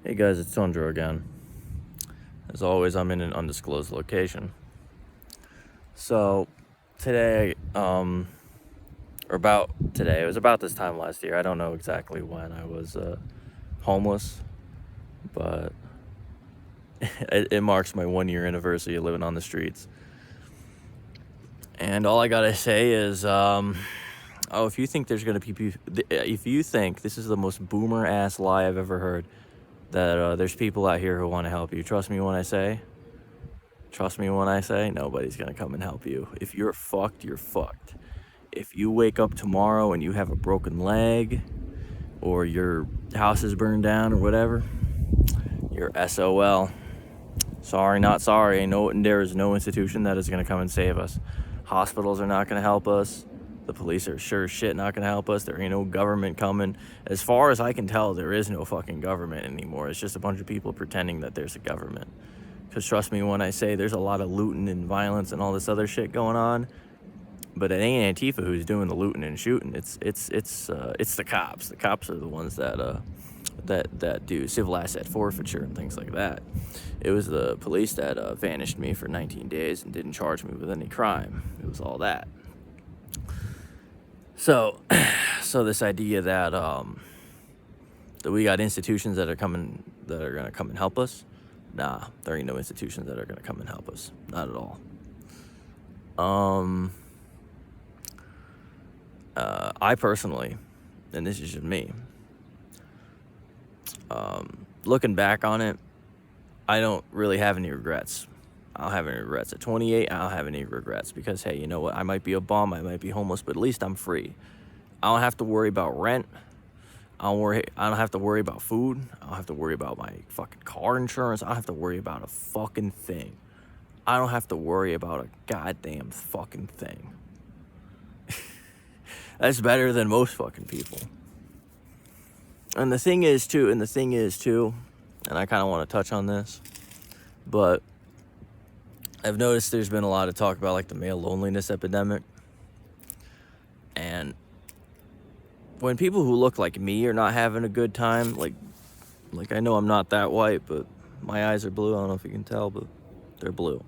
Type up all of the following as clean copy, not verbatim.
Hey guys, it's Tundra again. As always, I'm in an undisclosed location. So, today, it was about this time last year. I don't know exactly when I was homeless, but it marks my 1 year anniversary of living on the streets. And all I gotta say is, if you think if you think this is the most boomer ass lie I've ever heard, that there's people out here who want to help you, trust me when I say nobody's gonna come and help you. If you're fucked, you're fucked. If you wake up tomorrow and you have a broken leg, or your house is burned down or whatever, you're SOL. Sorry, not sorry. There is no institution that is gonna come and save us. Hospitals are not gonna help us. The police are sure as shit not gonna help us. There ain't no government coming. As far as I can tell, there is no fucking government anymore. It's just a bunch of people pretending that there's a government. Because trust me when I say there's a lot of looting and violence and all this other shit going on, but it ain't Antifa who's doing the looting and shooting. It's the cops. The cops are the ones that do civil asset forfeiture and things like that. It was the police that vanished me for 19 days and didn't charge me with any crime. It was all that. So this idea that we got institutions that are gonna come and help us. Nah, there ain't no institutions that are gonna come and help us. Not at all. I personally, and this is just me, looking back on it, I don't really have any regrets. I don't have any regrets. At 28, I don't have any regrets because, hey, you know what? I might be a bum, I might be homeless, but at least I'm free. I don't have to worry about rent. I don't have to worry about food. I don't have to worry about my fucking car insurance. I don't have to worry about a fucking thing. I don't have to worry about a goddamn fucking thing. That's better than most fucking people. And the thing is too, and I kind of want to touch on this, but I've noticed there's been a lot of talk about like the male loneliness epidemic. And when people who look like me are not having a good time, like I know I'm not that white, but my eyes are blue. I don't know if you can tell, but they're blue.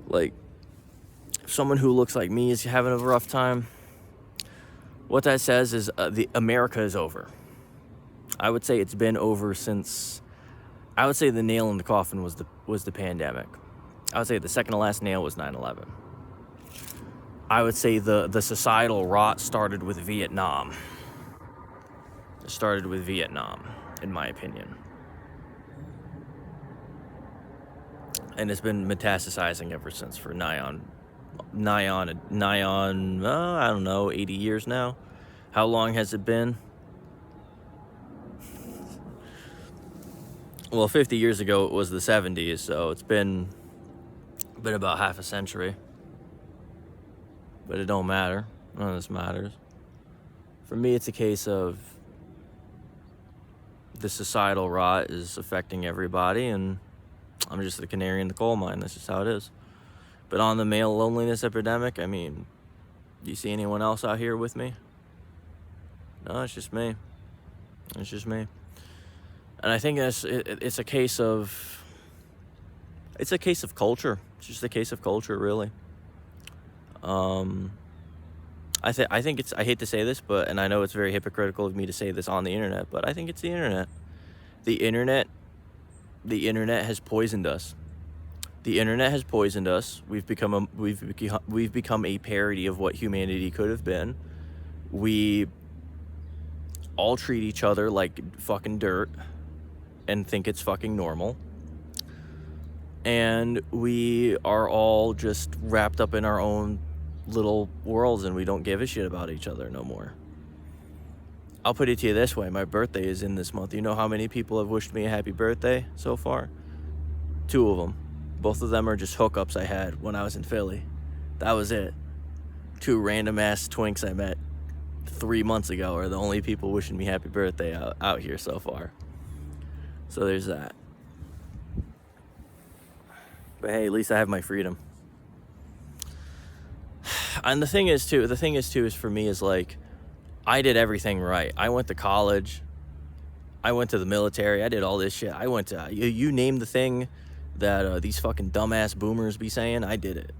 Like, if someone who looks like me is having a rough time, what that says is the America is over. I would say it's been over since. I would say the nail in the coffin was the pandemic. I would say the second to last nail was 9/11. I would say the societal rot started with Vietnam. It started with Vietnam, in my opinion. And it's been metastasizing ever since for nigh on, I don't know, 80 years now. How long has it been? Well, 50 years ago it was the 70s, so it's been about half a century. But it don't matter. None of this matters. For me, it's a case of the societal rot is affecting everybody, and I'm just the canary in the coal mine. That's just how it is. But on the male loneliness epidemic, I mean, do you see anyone else out here with me? No, it's just me. It's just me. And I think it's a case of culture. It's just a case of culture, really. I think it's, I hate to say this, but, and I know it's very hypocritical of me to say this on the internet, but I think it's the internet. The internet has poisoned us. The internet has poisoned us. We've become a parody of what humanity could have been. We all treat each other like fucking dirt and think it's fucking normal. And we are all just wrapped up in our own little worlds, and we don't give a shit about each other no more. I'll put it to you this way. My birthday is in this month. You know how many people have wished me a happy birthday so far? 2 of them. Both of them are just hookups I had when I was in Philly. That was it. 2 random ass twinks I met 3 months ago are the only people wishing me happy birthday out here so far. So there's that. But hey, at least I have my freedom. And the thing is too is for me is like, I did everything right. I went to college. I went to the military. I did all this shit. I went to, you name the thing that these fucking dumbass boomers be saying, I did it.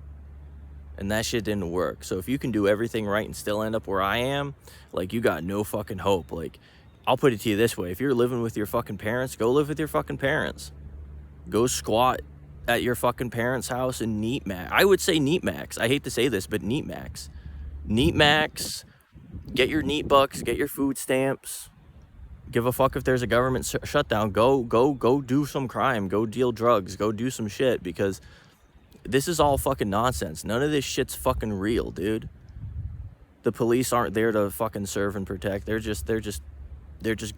And that shit didn't work. So if you can do everything right and still end up where I am, like, you got no fucking hope. Like, I'll put it to you this way. If you're living with your fucking parents, go live with your fucking parents. Go squat at your fucking parents' house and neat max. I would say neat max. I hate to say this, but neat max. Neat max. Get your neat bucks. Get your food stamps. Give a fuck if there's a government shutdown. Go do some crime. Go deal drugs. Go do some shit, because this is all fucking nonsense. None of this shit's fucking real, dude. The police aren't there to fucking serve and protect. They're just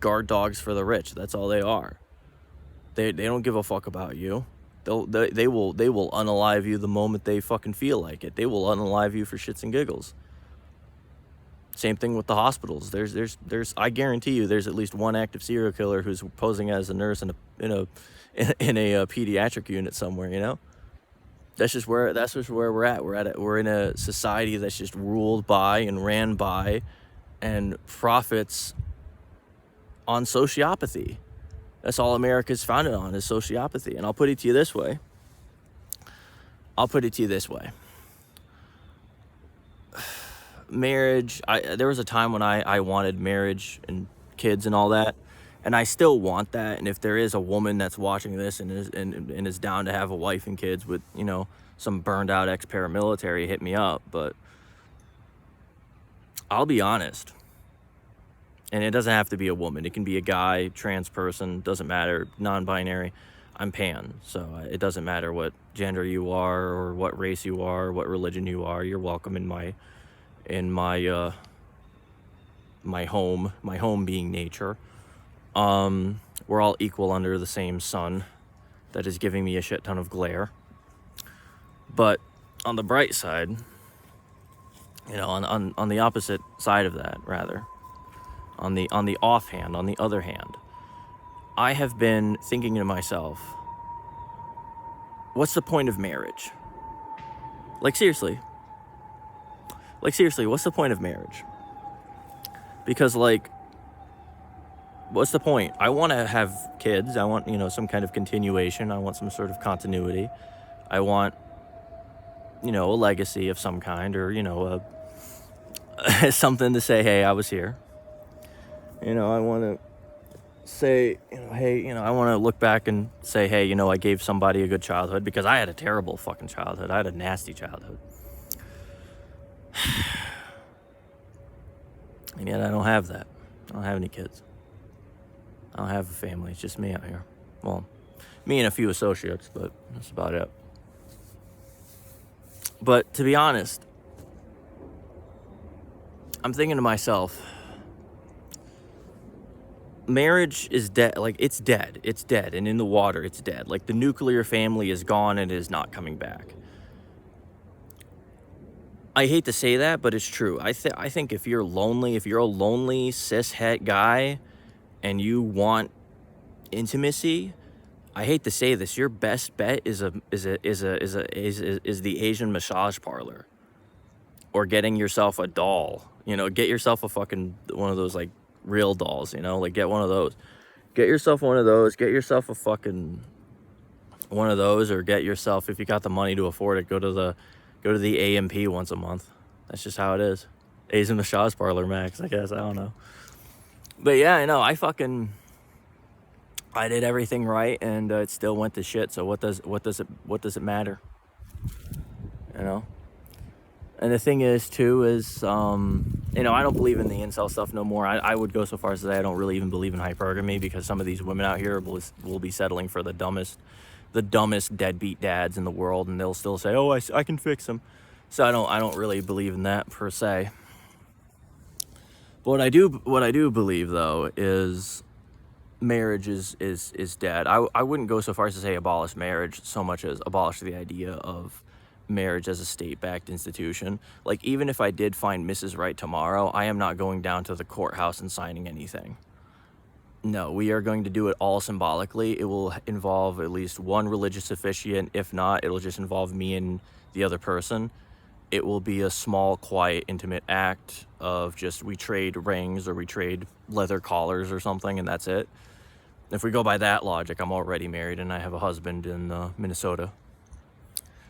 guard dogs for the rich. That's all they are. They don't give a fuck about you. They will unalive you the moment they fucking feel like it. They will unalive you for shits and giggles. Same thing with the hospitals. There's I guarantee you there's at least one active serial killer who's posing as a nurse in a pediatric unit somewhere, you know? That's just where we're at. We're in a society that's just ruled by and ran by and profits on sociopathy. That's all America's founded on, is sociopathy. And I'll put it to you this way. Marriage, there was a time when I wanted marriage and kids and all that, and I still want that. And if there is a woman that's watching this and is down to have a wife and kids with, you know, some burned out ex-paramilitary, hit me up. But I'll be honest, and it doesn't have to be a woman. It can be a guy, trans person, doesn't matter, non-binary. I'm pan, so it doesn't matter what gender you are or what race you are, or what religion you are. You're welcome in my home being nature. We're all equal under the same sun that is giving me a shit ton of glare. But on the bright side, you know, on the opposite side of that, rather, on the offhand, on the other hand, I have been thinking to myself, what's the point of marriage? Like seriously, what's the point of marriage? Because, like, what's the point? I want to have kids. I want, you know, some kind of continuation. I want some sort of continuity. I want, you know, a legacy of some kind, or, you know, something to say, hey, I was here. You know, I want to say, you know, hey, you know, I want to look back and say, hey, you know, I gave somebody a good childhood, because I had a terrible fucking childhood. I had a nasty childhood. And yet I don't have that. I don't have any kids. I don't have a family. It's just me out here. Well, me and a few associates, but that's about it. But to be honest, I'm thinking to myself, marriage is dead. Like, it's dead. It's dead. And in the water, it's dead. Like, the nuclear family is gone and it is not coming back. I hate to say that, but it's true. I think if you're lonely, if you're a lonely cis-het guy and you want intimacy, I hate to say this, your best bet is the Asian massage parlor, or getting yourself a doll. You know, get yourself a fucking one of those, like, real dolls, you know, like, get one of those. Get yourself one of those. Get yourself a fucking one of those, or get yourself, if you got the money to afford it, go to the AMP once a month. That's just how it is. Asian massage parlor max, I guess. I don't know. But yeah, I know. I did everything right, and it still went to shit. So what does it matter? You know. And the thing is, too, is you know, I don't believe in the incel stuff no more. I would go so far as to say I don't really even believe in hypergamy, because some of these women out here will be settling for the dumbest deadbeat dads in the world, and they'll still say, oh, I can fix them. So I don't really believe in that per se. But what I do believe, though, is marriage is dead. I wouldn't go so far as to say abolish marriage so much as abolish the idea of marriage as a state-backed institution. Like, even if I did find Mrs. Right tomorrow, I am not going down to the courthouse and signing anything. No, we are going to do it all symbolically. It will involve at least one religious officiant. If not, it'll just involve me and the other person. It will be a small, quiet, intimate act of just, we trade rings or we trade leather collars or something, and that's it. If we go by that logic, I'm already married and I have a husband in Minnesota.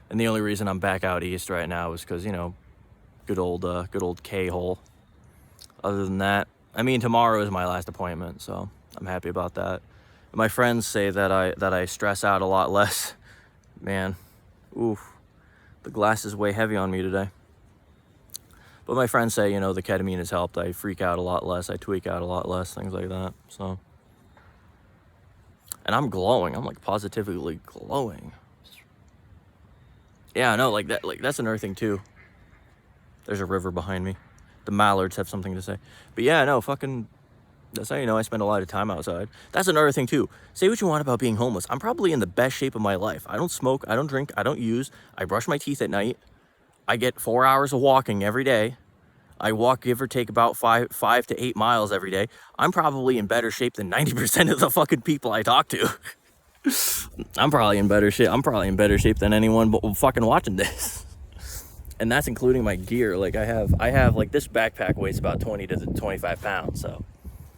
And the only reason I'm back out east right now is because, you know, good old K-hole. Other than that, I mean, tomorrow is my last appointment, so I'm happy about that. My friends say that I stress out a lot less. Man, oof, the glass is way heavy on me today. But my friends say, you know, the ketamine has helped. I freak out a lot less. I tweak out a lot less, things like that. So, and I'm glowing. I'm like positively glowing. Yeah, no, like that. Like that's another thing too. There's a river behind me. The mallards have something to say. But yeah, no, fucking. That's how you know I spend a lot of time outside. That's another thing too. Say what you want about being homeless. I'm probably in the best shape of my life. I don't smoke. I don't drink. I don't use. I brush my teeth at night. I get 4 hours of walking every day. I walk, give or take, about 5 to 8 miles every day. I'm probably in better shape than 90% of the fucking people I talk to. I'm probably in better shape than anyone but fucking watching this. And that's including my gear. Like I have like this backpack weighs about 20 to 25 pounds. So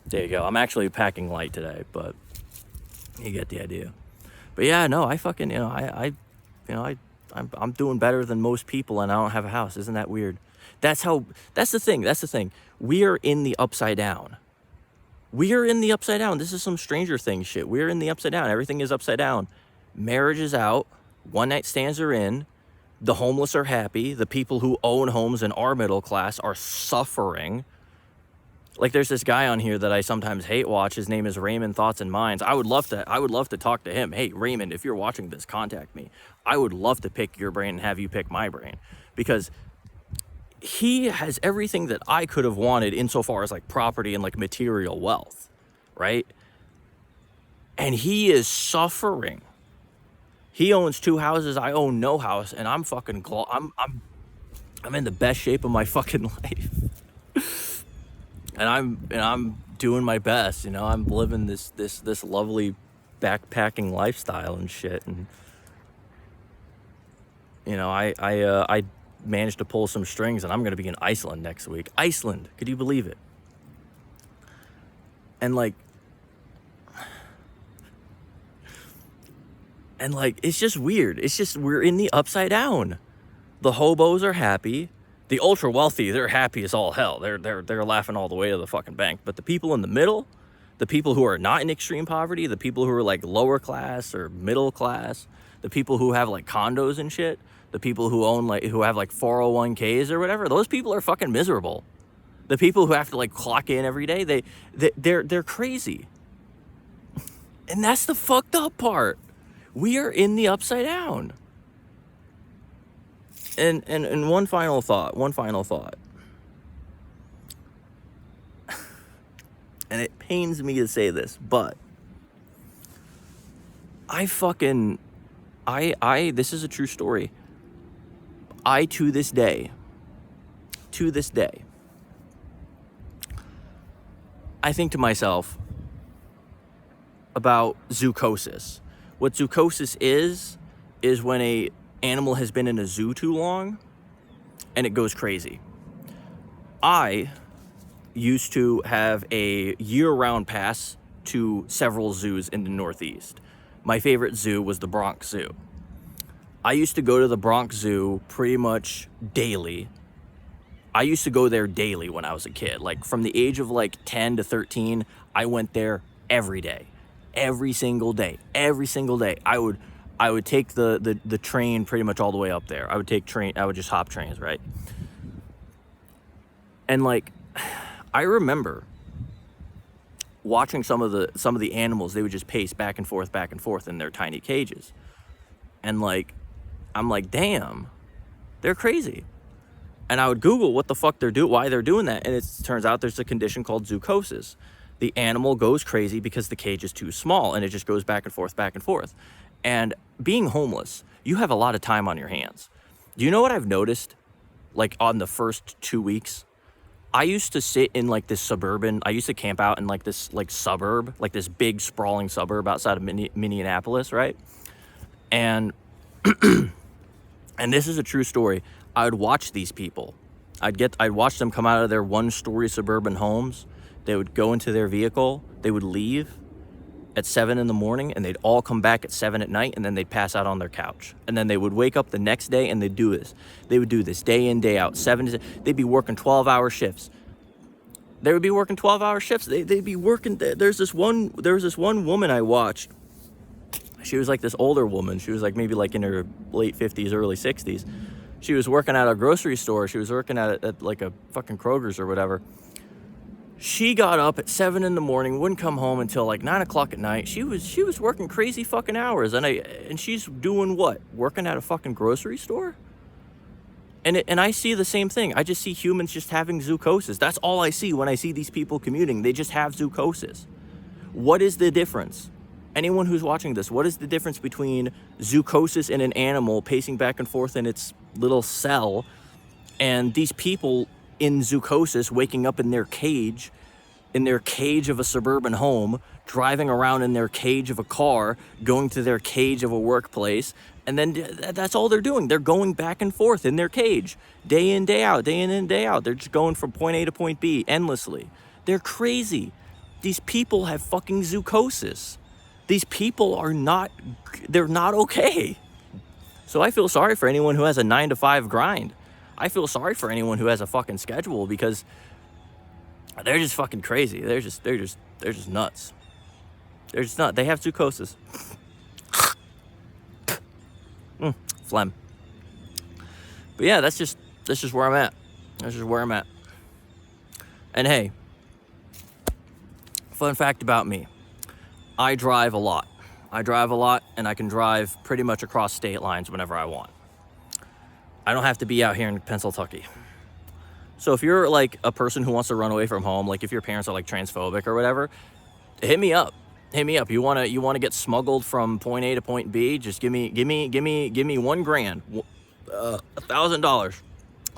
there you go. I'm actually packing light today, but you get the idea. But yeah, no, I fucking, you know, I'm doing better than most people and I don't have a house. Isn't that weird? That's the thing. We are in the upside down. This is some Stranger Things shit. We're in the upside down. Everything is upside down. Marriage is out. One night stands are in. The homeless are happy. The people who own homes and are middle class are suffering. Like there's this guy on here that I sometimes hate watch. His name is Raymond Thoughts and Minds. I would love to talk to him. Hey, Raymond, if you're watching this, contact me. I would love to pick your brain and have you pick my brain, because he has everything that I could have wanted insofar as like property and like material wealth, right? And he is suffering. He owns 2 houses. I own no house, and I'm fucking I'm in the best shape of my fucking life. And I'm doing my best, you know. I'm living this lovely backpacking lifestyle and shit. And you know, I managed to pull some strings, and I'm gonna be in Iceland next week. Iceland, could you believe it? And like, it's just weird. It's just, we're in the upside down. The hobos are happy. The ultra wealthy, they're happy as all hell. They're laughing all the way to the fucking bank. But the people in the middle, the people who are not in extreme poverty, the people who are like lower class or middle class, the people who have like condos and shit, the people who have like 401ks or whatever, those people are fucking miserable. The people who have to like clock in every day, they're crazy. And that's the fucked up part. We are in the upside down. And one final thought. And it pains me to say this, but this is a true story. To this day, I think to myself about zoochosis. What zucosis is when a animal has been in a zoo too long and it goes crazy. I used to have a year-round pass to several zoos in the Northeast. My favorite zoo was the Bronx Zoo. I used to go to the Bronx Zoo pretty much daily. I used to go there daily when I was a kid. Like from the age of like 10 to 13, I went there every day. Every single day. I would take the train pretty much all the way up there. I would just hop trains, right? And like, I remember watching some of the animals. They would just pace back and forth in their tiny cages. And like, I'm like, damn, they're crazy. And I would Google what the fuck why they're doing that. And it turns out there's a condition called zucosis. The animal goes crazy because the cage is too small and it just goes back and forth. And being homeless, you have a lot of time on your hands. Do you know what I've noticed? Like on the first 2 weeks, I used to sit in like this I used to camp out in like this like suburb, like this big sprawling suburb outside of Minneapolis, right? And and this is a true story. I would watch these people. I'd watch them come out of their 1-story suburban homes. They would go into their vehicle. They would leave. at 7 in the morning, and they'd all come back at 7 at night, and then they'd pass out on their couch. And then they would wake up the next day, and they'd do this. They would do this day in, day out. They'd be working 12-hour shifts. They would be working 12-hour shifts. They'd be working. There was this one woman I watched. She was like this older woman. She was like maybe like in her late 50s, early 60s. She was working at a grocery store. She was working at like a fucking Kroger's or whatever. She got up at 7 in the morning, wouldn't come home until like 9 o'clock at night. She was working crazy fucking hours, and she's doing what? Working at a fucking grocery store? And I see the same thing. I just see humans just having zoochosis. That's all I see when I see these people commuting. They just have zoochosis. What is the difference? Anyone who's watching this, what is the difference between zoochosis in an animal pacing back and forth in its little cell and these people in zoochosis waking up in their cage of a suburban home, driving around in their cage of a car, going to their cage of a workplace, and then that's all they're doing. They're going back and forth in their cage, day in, day out, day in and day out. They're just going from point A to point B endlessly. They're crazy. These people have fucking zoochosis. These people they're not okay. So I feel sorry for anyone who has a 9-to-5 grind. I feel sorry for anyone who has a fucking schedule, because they're just fucking crazy. They're just nuts. They're just nuts. They have zoochosis. Phlegm. But yeah, that's just where I'm at. That's just where I'm at. And hey, fun fact about me. I drive a lot. And I can drive pretty much across state lines whenever I want. I don't have to be out here in Pennsylvania. So if you're like a person who wants to run away from home, like if your parents are like transphobic or whatever, hit me up. You wanna get smuggled from point A to point B? Just give me $1,000, $1,000.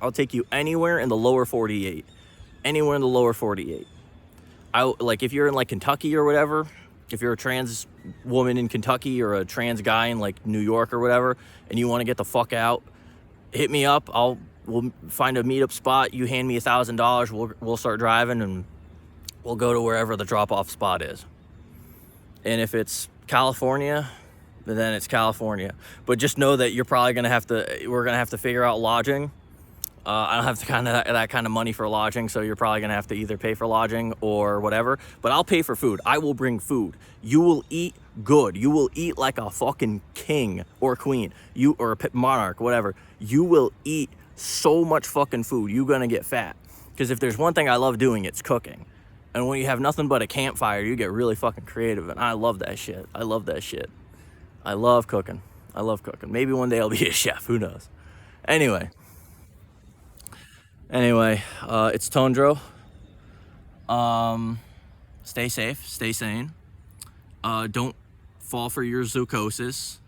I'll take you anywhere in the lower 48. Anywhere in the lower 48. Like if you're in like Kentucky or whatever, if you're a trans woman in Kentucky or a trans guy in like New York or whatever, and you want to get the fuck out, hit me up. We'll find a meetup spot. You hand me $1,000. We'll start driving, and we'll go to wherever the drop-off spot is. And if it's California, then it's California. But just know that we're gonna have to figure out lodging. I don't have that kind of money for lodging, so you're probably gonna have to either pay for lodging or whatever. But I'll pay for food. I will bring food. You will eat good. You will eat like a fucking king or queen. Or a monarch, whatever. You will eat so much fucking food. You're gonna get fat. Because if there's one thing I love doing, it's cooking. And when you have nothing but a campfire, you get really fucking creative. And I love that shit. I love cooking. Maybe one day I'll be a chef. Who knows? Anyway, it's Tondro. Stay safe, stay sane. Don't fall for your zoochosis.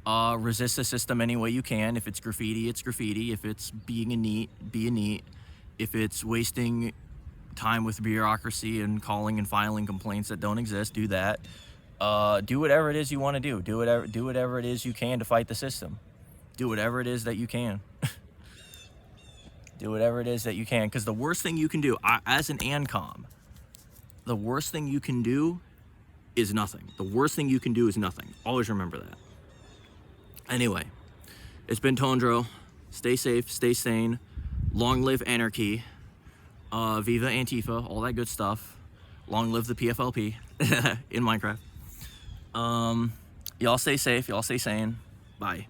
Resist the system any way you can. If it's graffiti, it's graffiti. If it's being a NEET, be a NEET. If it's wasting time with bureaucracy and calling and filing complaints that don't exist, do that. Do whatever it is you want to do. Do whatever it is you can to fight the system. Do whatever it is that you can. Do whatever it is that you can. Because the worst thing you can do, as an ANCOM, the worst thing you can do is nothing. The worst thing you can do is nothing. Always remember that. Anyway, it's been Tondro. Stay safe, stay sane. Long live anarchy. Viva Antifa, all that good stuff. Long live the PFLP in Minecraft. Y'all stay safe, y'all stay sane. Bye.